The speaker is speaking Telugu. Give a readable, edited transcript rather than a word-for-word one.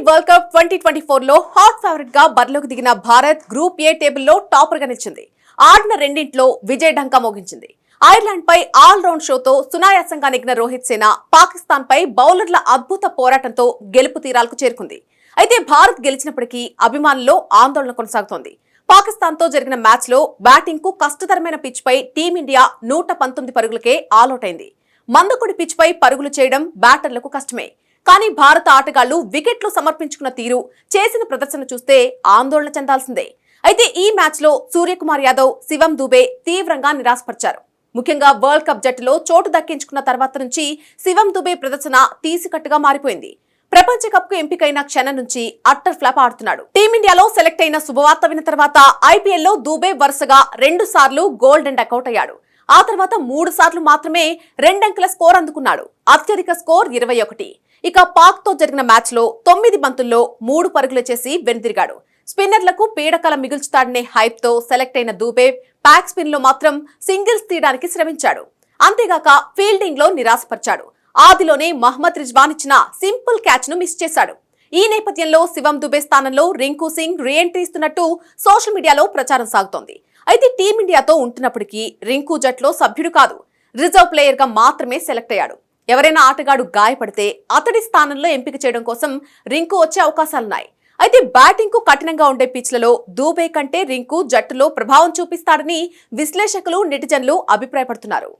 వరల్డ్ కప్ 2024 లో హాట్ ఫేవరెట్ గా బరిలోకి దిగిన భారత్ గ్రూప్ ఏ టేబుల్లో టాపర్ గా నిలిచింది. ఆడిన రెండింట్లో విజయ ఢంకా మోగించింది. ఐర్లాండ్ పై ఆల్ రౌండ్ షోతో సునాయాసంగా నెగ్గిన రోహిత్ సేన పాకిస్తాన్ పై బౌలర్ల అద్భుత పోరాటంతో గెలుపు తీరాలకు చేరుకుంది. అయితే భారత్ గెలిచినప్పటికీ అభిమానుల్లో ఆందోళన కొనసాగుతోంది. పాకిస్తాన్ తో జరిగిన మ్యాచ్ లో బ్యాటింగ్ కు కష్టతరమైన పిచ్ పై టీమిండియా 119 పరుగులకే ఆలౌట్ అయింది. మందకొడి పిచ్ పై పరుగులు చేయడం బ్యాటర్లకు కష్టమే. కానీ భారత ఆటగాళ్లు వికెట్లు సమర్పించుకున్న తీరు, చేసిన ప్రదర్శన చూస్తే ఆందోళన చెందాల్సిందే. అయితే ఈ మ్యాచ్ లో సూర్యకుమార్ యాదవ్, శివం దూబే తీవ్రంగా నిరాశపరిచారు. ముఖ్యంగా వరల్డ్ కప్ జట్టులో చోటు దక్కించుకున్న తర్వాత నుంచి శివం దూబే ప్రదర్శన తీసికట్టుగా మారిపోయింది. ప్రపంచ కప్ కు ఎంపికైన క్షణం నుంచి అట్టర్ ఫ్లాప్ ఆడుతున్నాడు. టీమిండియాలో సెలెక్ట్ అయిన శుభవార్త విన్న తర్వాత ఐపీఎల్ లో దూబే వరుసగా 2 సార్లు గోల్డెన్ డకౌట్ అయ్యాడు. ఆ తర్వాత 3 సార్లు మాత్రమే 2 అంకెల స్కోర్ అందుకున్నాడు. అత్యధిక స్కోర్ 21. ఇక పాక్ తో జరిగిన మ్యాచ్ లో 9 బంతుల్లో 3 పరుగులు చేసి వెనుదిరిగాడు. స్పిన్నర్లకు పీడకల మిగుల్చుతాడనే హైప్ తో సెలెక్ట్ అయిన దూబే ప్యాక్ స్పిన్ లో మాత్రం సింగిల్స్ తీయడానికి శ్రమించాడు. అంతేగాక ఫీల్డింగ్ లో నిరాశపరిచాడు. ఆదిలోనే మహ్మద్ రిజ్వాన్ ఇచ్చిన సింపుల్ క్యాచ్ ను మిస్ చేశాడు. ఈ నేపథ్యంలో శివం దుబే స్థానంలో రింకు సింగ్ రీఎంట్రీ ఇస్తున్నట్టు సోషల్ మీడియాలో ప్రచారం సాగుతోంది. అయితే టీమిండియాతో ఉంటున్నప్పటికీ రింకు జట్లో సభ్యుడు కాదు, రిజర్వ్ ప్లేయర్ గా మాత్రమే సెలెక్ట్ అయ్యాడు. ఎవరైనా ఆటగాడు గాయపడితే అతడి స్థానంలో ఎంపిక చేయడం కోసం రింకు వచ్చే అవకాశాలున్నాయి. అయితే బ్యాటింగ్ కు కఠినంగా ఉండే పిచ్లలో దూబే కంటే రింకు జట్టులో ప్రభావం చూపిస్తాడని విశ్లేషకులు, నెటిజన్లు అభిప్రాయపడుతున్నారు.